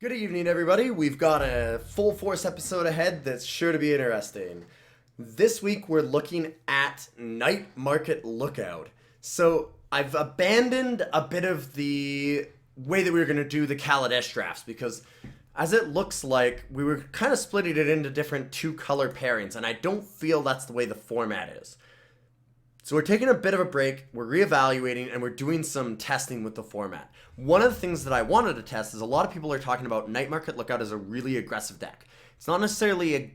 Good evening, everybody. We've got a full force episode ahead that's sure to be interesting. This week, we're looking at Night Market Lookout. So, I've abandoned a bit of the way that we were going to do the Kaladesh drafts because, as it looks like, we were kind of splitting it into different two color pairings, and I don't feel that's the way the format is. So we're taking a bit of a break, we're reevaluating, and we're doing some testing with the format. One of the things that I wanted to test is a lot of people are talking about Night Market Lookout as a really aggressive deck. It's not necessarily a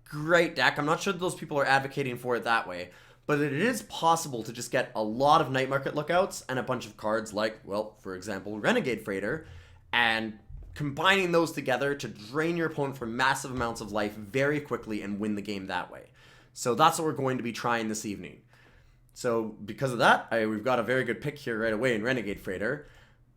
great deck. I'm not sure those people are advocating for it that way, but it is possible to just get a lot of Night Market Lookouts and a bunch of cards like, well, for example, Renegade Freighter, and combining those together to drain your opponent for massive amounts of life very quickly and win the game that way. So that's what we're going to be trying this evening. So because of that, we've got a very good pick here right away in Renegade Freighter.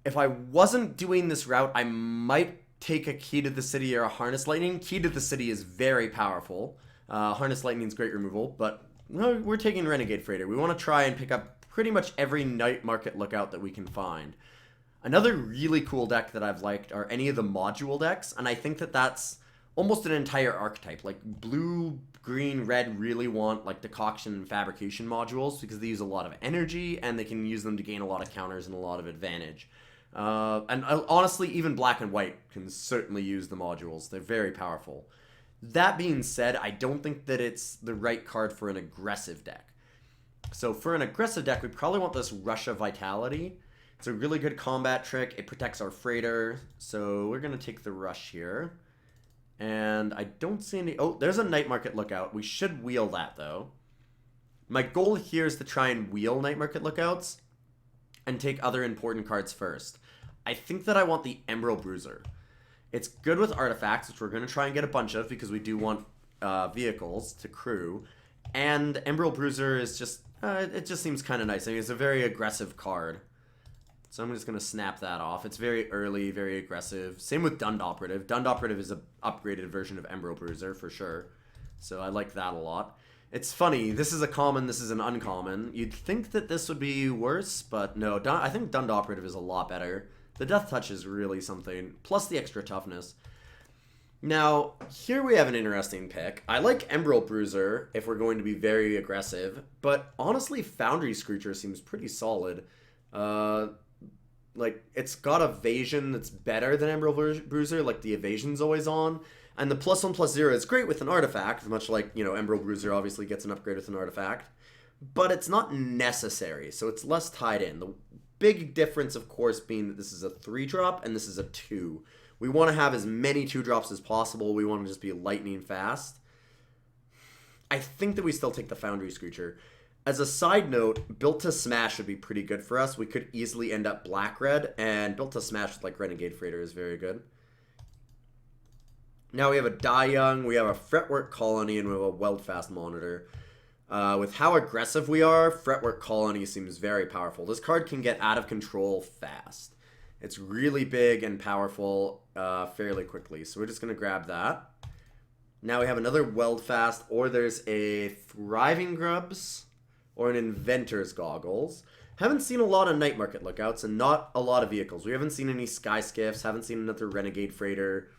If I wasn't doing this route, I might take a Key to the City or a Harness Lightning. Key to the City is very powerful. Harness Lightning is great removal, but no, we're taking Renegade Freighter. We want to try and pick up pretty much every Night Market Lookout that we can find. Another really cool deck that I've liked are any of the module decks, and I think that that's almost an entire archetype. Like blue, green, red really want like decoction and fabrication modules because they use a lot of energy and they can use them to gain a lot of counters and a lot of advantage. And honestly, even black and white can certainly use the modules. They're very powerful. That being said, I don't think that it's the right card for an aggressive deck. So for an aggressive deck, we probably want this Rush of Vitality. It's a really good combat trick. It protects our freighter. So we're going to take the Rush here. And I don't see any... Oh, there's a Night Market Lookout. We should wheel that, though. My goal here is to try and wheel Night Market Lookouts and take other important cards first. I think that I want the Emerald Bruiser. It's good with artifacts, which we're going to try and get a bunch of because we do want vehicles to crew. And Emerald Bruiser is just... it just seems kind of nice. I mean, it's a very aggressive card. So I'm just going to snap that off. It's very early, very aggressive. Same with Dund Operative. Dund Operative is an upgraded version of Emerald Bruiser for sure. So I like that a lot. It's funny. This is a common, this is an uncommon. You'd think that this would be worse, but no. I think Dund Operative is a lot better. The Death Touch is really something, plus the extra toughness. Now, here we have an interesting pick. I like Emerald Bruiser if we're going to be very aggressive, but honestly, Foundry Screecher seems pretty solid. Like, it's got evasion that's better than Emerald Bruiser, like the evasion's always on. And the +1/+0 is great with an artifact, much like, you know, Emerald Bruiser obviously gets an upgrade with an artifact. But it's not necessary, so it's less tied in. The big difference, of course, being that this is a 3-drop and this is a 2. We want to have as many 2-drops as possible. We want to just be lightning fast. I think that we still take the Foundry Screecher. As a side note, Built to Smash would be pretty good for us. We could easily end up black-red, and Built to Smash with like Renegade Freighter is very good. Now we have a Die Young, we have a Fretwork Colony, and we have a Weldfast Monitor. With how aggressive we are, Fretwork Colony seems very powerful. This card can get out of control fast. It's really big and powerful fairly quickly, so we're just going to grab that. Now we have another Weldfast, or there's a Thriving Grubs, or an Inventor's Goggles. Haven't seen a lot of Night Market Lookouts and not a lot of vehicles. We haven't seen any Sky Skiffs, haven't seen another Renegade Freighter,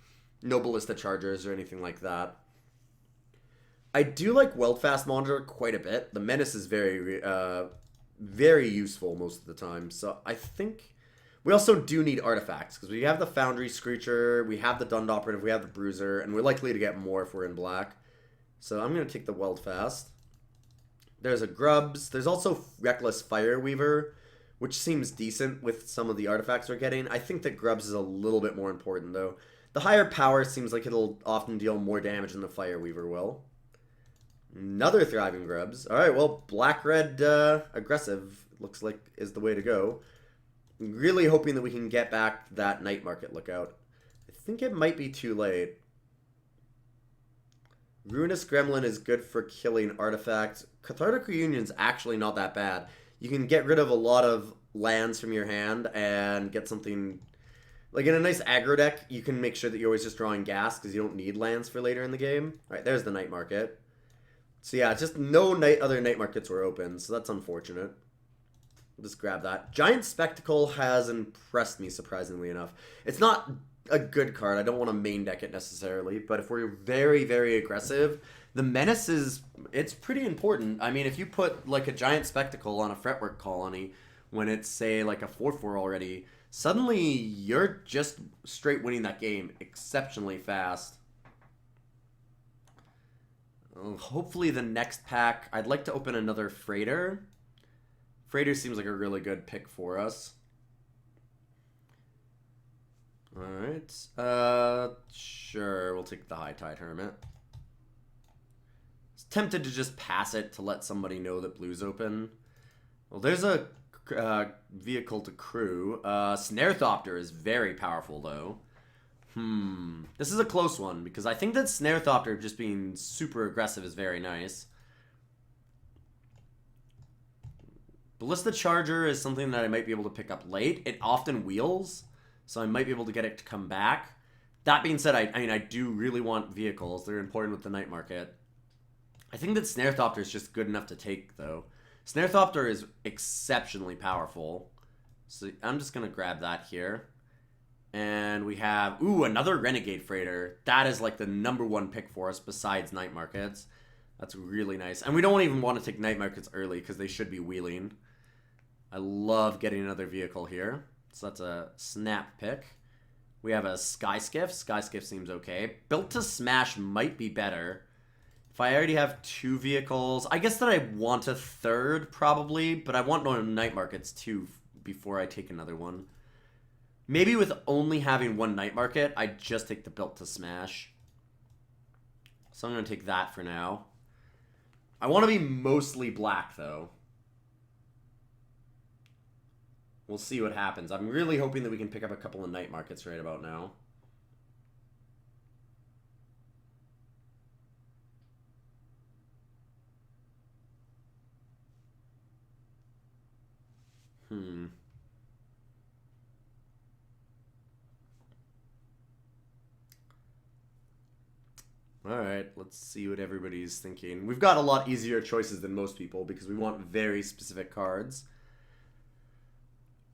no Ballista Chargers or anything like that. I do like Weldfast Monitor quite a bit. The Menace is very, very useful most of the time. So I think we also do need artifacts because we have the Foundry Screecher, we have the Dund Operative, we have the Bruiser, and we're likely to get more if we're in black. So I'm going to take the Weldfast. There's a Grubs. There's also Reckless Fireweaver, which seems decent with some of the artifacts we're getting. I think that Grubs is a little bit more important, though. The higher power seems like it'll often deal more damage than the Fireweaver will. Another Thriving Grubs. Alright, well, black-red aggressive looks like is the way to go. Really hoping that we can get back that Night Market Lookout. I think it might be too late. Ruinous Gremlin is good for killing artifacts. Cathartic Reunion's actually not that bad. You can get rid of a lot of lands from your hand and get something... Like in a nice aggro deck, you can make sure that you're always just drawing gas because you don't need lands for later in the game. Alright, there's the Night Market. So yeah, just no other Night Markets were open, so that's unfortunate. We'll just grab that. Giant Spectacle has impressed me, surprisingly enough. It's not a good card. I don't want to main deck it necessarily, but if we're very, very aggressive, the Menace it's pretty important. I mean, if you put like a giant spectacle on a Fretwork colony when it's, say, like a 4/4 already, suddenly you're just straight winning that game exceptionally fast. Hopefully the next pack, I'd like to open another Freighter. Freighter seems like a really good pick for us. Alright. Sure, we'll take the High Tide Hermit. I was tempted to just pass it to let somebody know that blue's open. Well, there's a vehicle to crew. Snare Thopter is very powerful, though. This is a close one, because I think that Snare Thopter just being super aggressive is very nice. Ballista Charger is something that I might be able to pick up late. It often wheels, so I might be able to get it to come back. That being said, I mean, I do really want vehicles. They're important with the night market. I think that Snare Thopter is just good enough to take, though. Snare Thopter is exceptionally powerful. So I'm just going to grab that here. And we have, another Renegade Freighter. That is like the #1 pick for us besides night markets. That's really nice. And we don't even want to take night markets early because they should be wheeling. I love getting another vehicle here. So that's a snap pick. We have a Skyskiff. Skyskiff seems okay. Built to Smash might be better. If I already have 2 vehicles, I guess that I want a third probably, but I want no night markets too before I take another one. Maybe with only having 1 night market, I just take the Built to Smash. So I'm going to take that for now. I want to be mostly black, though. We'll see what happens. I'm really hoping that we can pick up a couple of night markets right about now. Alright, let's see what everybody's thinking. We've got a lot easier choices than most people because we want very specific cards.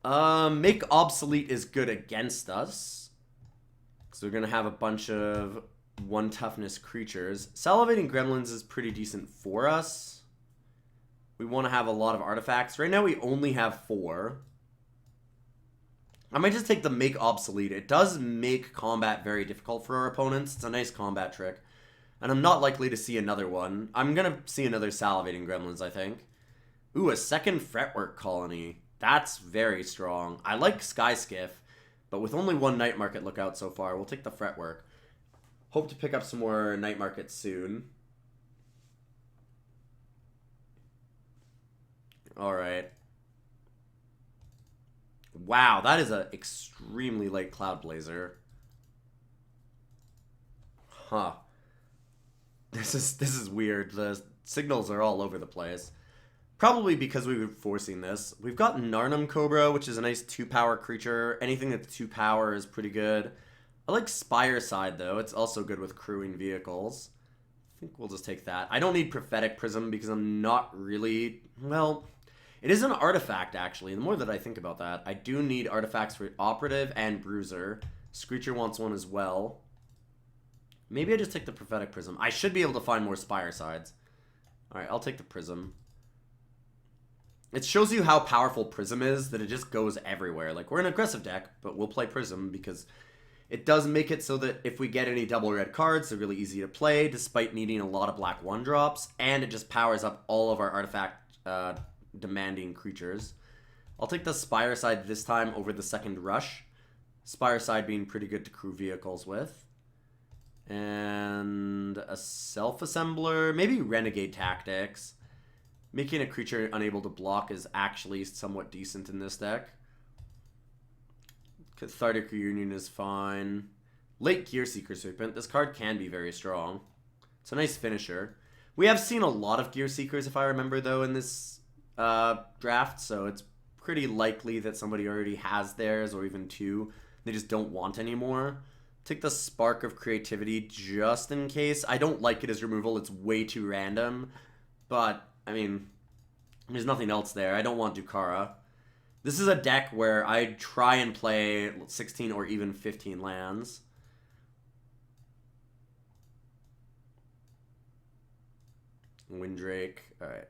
Make Obsolete is good against us. So we're going to have a bunch of 1 toughness creatures. Salivating Gremlins is pretty decent for us. We want to have a lot of artifacts. Right now we only have 4. I might just take the Make Obsolete. It does make combat very difficult for our opponents. It's a nice combat trick. And I'm not likely to see another one. I'm going to see another Salivating Gremlins, I think. Ooh, a second Fretwork colony. That's very strong. I like Skyskiff, but with only 1 night market lookout so far, we'll take the Fretwork. Hope to pick up some more night markets soon. Alright. Wow, that is an extremely late Cloud Blazer. Huh. This is weird. The signals are all over the place. Probably because we were forcing this. We've got Narnum Cobra, which is a nice 2-power creature. Anything that's 2 power is pretty good. I like Spire Side, though. It's also good with crewing vehicles. I think we'll just take that. I don't need Prophetic Prism because I'm not really... Well, it is an artifact, actually. The more that I think about that, I do need artifacts for Operative and Bruiser. Screecher wants one as well. Maybe I just take the Prophetic Prism. I should be able to find more Spire Sides. Alright, I'll take the Prism. It shows you how powerful Prism is, that it just goes everywhere. Like, we're an aggressive deck, but we'll play Prism because it does make it so that if we get any double red cards, they're really easy to play, despite needing a lot of black 1-drops, and it just powers up all of our artifact demanding creatures. I'll take the Spire Side this time over the second Rush. Spire Side being pretty good to crew vehicles with. And a Self-Assembler, maybe Renegade Tactics. Making a creature unable to block is actually somewhat decent in this deck. Cathartic Reunion is fine. Late Gearseeker Serpent. This card can be very strong. It's a nice finisher. We have seen a lot of Gearseekers, if I remember, though, in this draft, so it's pretty likely that somebody already has theirs, or even 2. They just don't want any more. Take the Spark of Creativity just in case. I don't like it as removal. It's way too random. But, I mean, there's nothing else there. I don't want Dukara. This is a deck where I try and play 16 or even 15 lands. Windrake. Alright.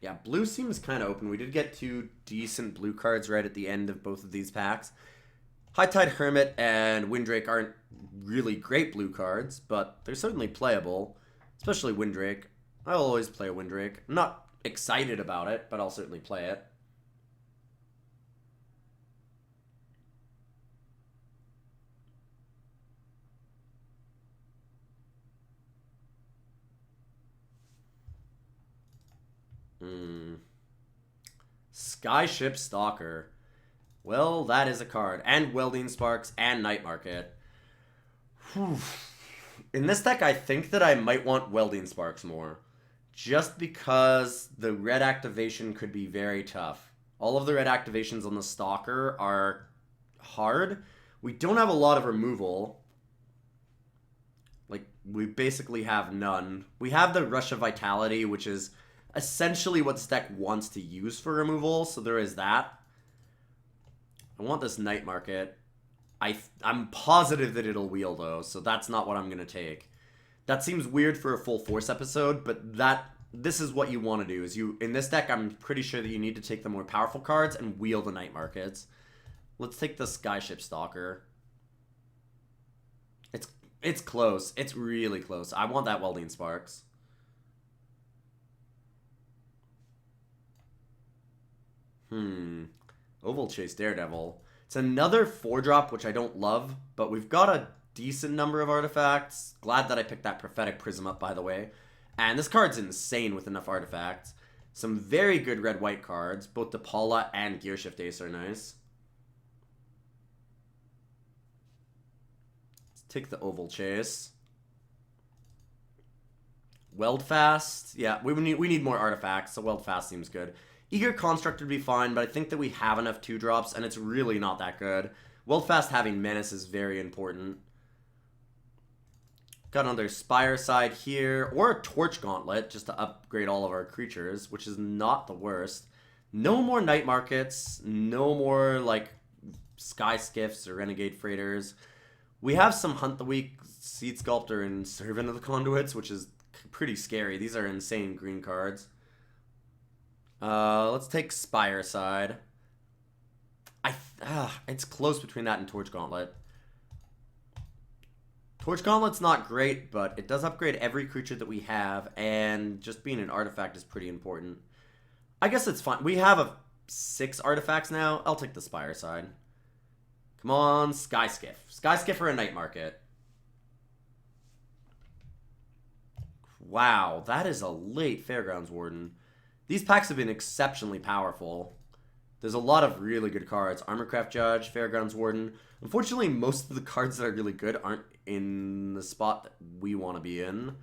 Yeah, blue seems kind of open. We did get 2 decent blue cards right at the end of both of these packs. High Tide Hermit and Windrake aren't really great blue cards, but they're certainly playable. Especially Windrake. I'll always play a Windrake. I'm not excited about it, but I'll certainly play it. Skyship Stalker. Well, that is a card. And Welding Sparks and Night Market. Whew. In this deck, I think that I might want Welding Sparks more. Just because the red activation could be very tough. All of the red activations on the Stalker are hard. We don't have a lot of removal. Like, we basically have none. We have the Rush of Vitality, which is essentially what this deck wants to use for removal, so there is that. I want this Night Market. I'm positive that it'll wheel, though, so that's not what I'm going to take. That seems weird for a full Force episode, but this is what you want to do. In this deck, I'm pretty sure that you need to take the more powerful cards and wheel the Night Markets. Let's take the Skyship Stalker. It's close. It's really close. I want that Welding Sparks. Oval Chase Daredevil. It's another 4-drop, which I don't love, but we've got a decent number of artifacts. Glad that I picked that Prophetic Prism up, by the way. And this card's insane with enough artifacts. Some very good red-white cards. Both DePaula and Gearshift Ace are nice. Let's take the Oval Chase. Weld Fast. Yeah, we need more artifacts, so Weld Fast seems good. Eager Construct would be fine, but I think that we have enough 2-drops, and it's really not that good. Weld Fast having Menace is very important. Got another Spire Side here, or a Torch Gauntlet, just to upgrade all of our creatures, which is not the worst. No more Night Markets, no more, like, Sky Skiffs or Renegade Freighters. We have some Hunt the Weak, Seed Sculptor, and Servant of the Conduits, which is pretty scary. These are insane green cards. Let's take Spire Side. It's close between that and Torch Gauntlet. Torch Gauntlet's not great, but it does upgrade every creature that we have, and just being an artifact is pretty important. I guess it's fine. We have 6 artifacts now. I'll take the Spire Side. Come on, Sky Skiff. Sky Skiff or a Night Market. Wow, that is a late Fairgrounds Warden. These packs have been exceptionally powerful. There's a lot of really good cards. Armorcraft Judge, Fairgrounds Warden. Unfortunately, most of the cards that are really good aren't in the spot that we want to be in.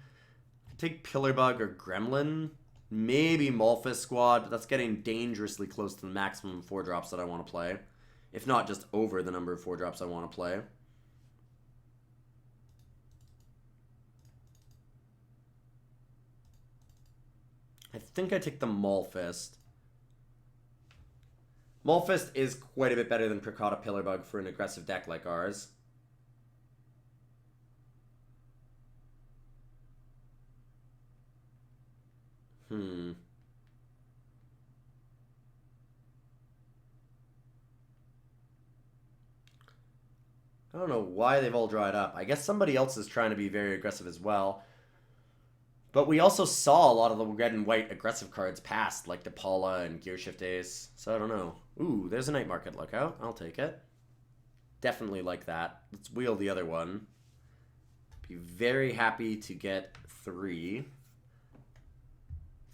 Take Pillarbug or Gremlin. Maybe Malphus Squad, but that's getting dangerously close to the maximum 4-drops that I want to play. If not, just over the number of 4-drops I want to play. I think I take the Maulfist. Maulfist is quite a bit better than Prakata Pillarbug for an aggressive deck like ours. I don't know why they've all dried up. I guess somebody else is trying to be very aggressive as well. But we also saw a lot of the red and white aggressive cards passed, like DePaula and Gearshift Ace. So I don't know. Ooh, there's a Night Market Lookout. I'll take it. Definitely like that. Let's wheel the other one. Be very happy to get 3.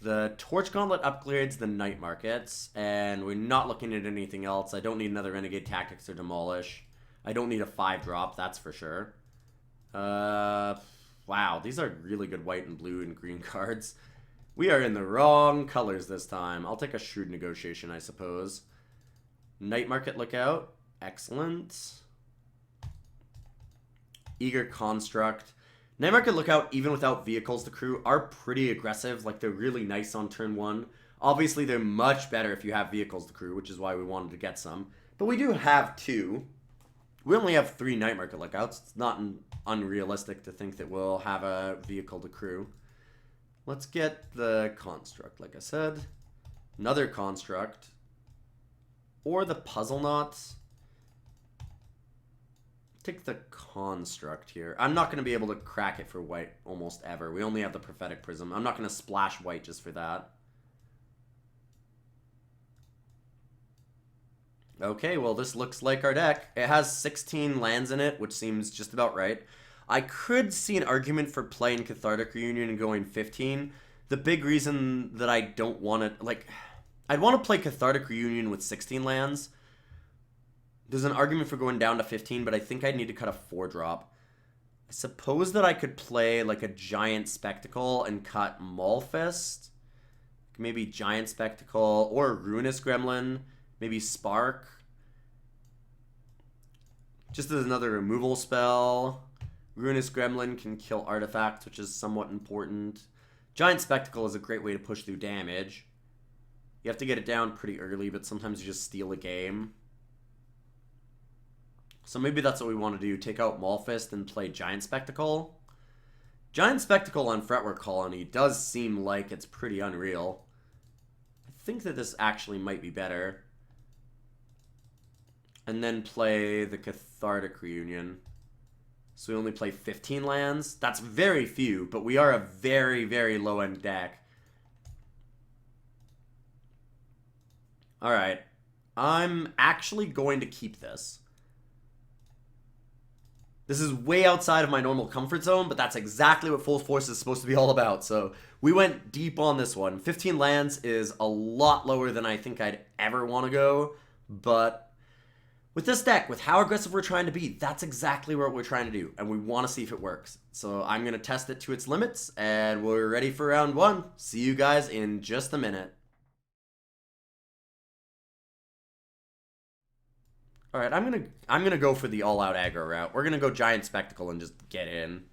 The Torch Gauntlet upgrades the Night Markets, and we're not looking at anything else. I don't need another Renegade Tactics or Demolish. I don't need a 5-drop, that's for sure. Wow, these are really good white and blue and green cards. We are in the wrong colors this time. I'll take a Shrewd Negotiation, I suppose. Night Market Lookout. Excellent. Eager Construct. Night Market Lookout, even without Vehicles to Crew, are pretty aggressive. Like, they're really nice on turn 1. Obviously, they're much better if you have vehicles to crew, which is why we wanted to get some. But we do have 2. We only have 3 night market lookouts. It's not unrealistic to think that we'll have a vehicle to crew. Let's get the construct, like I said. Another construct. Or the puzzle knots. Take the construct here. I'm not going to be able to crack it for white almost ever. We only have the prophetic prism. I'm not going to splash white just for that. Okay, well, this looks like our deck. It has 16 lands in it, which seems just about right. I could see an argument for playing Cathartic Reunion and going 15. The big reason that I don't want it, like, I'd want to play Cathartic Reunion with 16 lands. There's an argument for going down to 15, but I think I'd need to cut a 4-drop. I suppose that I could play, like, a Giant Spectacle and cut Maulfist. Maybe Giant Spectacle or Ruinous Gremlin. Maybe Spark. Just as another removal spell. Ruinous Gremlin can kill artifacts, which is somewhat important. Giant Spectacle is a great way to push through damage. You have to get it down pretty early, but sometimes you just steal a game. So maybe that's what we want to do. Take out Maulfist and play Giant Spectacle. Giant Spectacle on Fretwork Colony does seem like it's pretty unreal. I think that this actually might be better. And then play the Cathartic Reunion. So we only play 15 lands. That's very few, but we are a very, very low-end deck. Alright. I'm actually going to keep this. This is way outside of my normal comfort zone, but that's exactly what Full Force is supposed to be all about. So we went deep on this one. 15 lands is a lot lower than I think I'd ever want to go, but with this deck, with how aggressive we're trying to be, that's exactly what we're trying to do, and we want to see if it works. So I'm going to test it to its limits, and we're ready for round 1. See you guys in just a minute. Alright, I'm gonna go for the all-out aggro route. We're gonna go Giant Spectacle and just get in.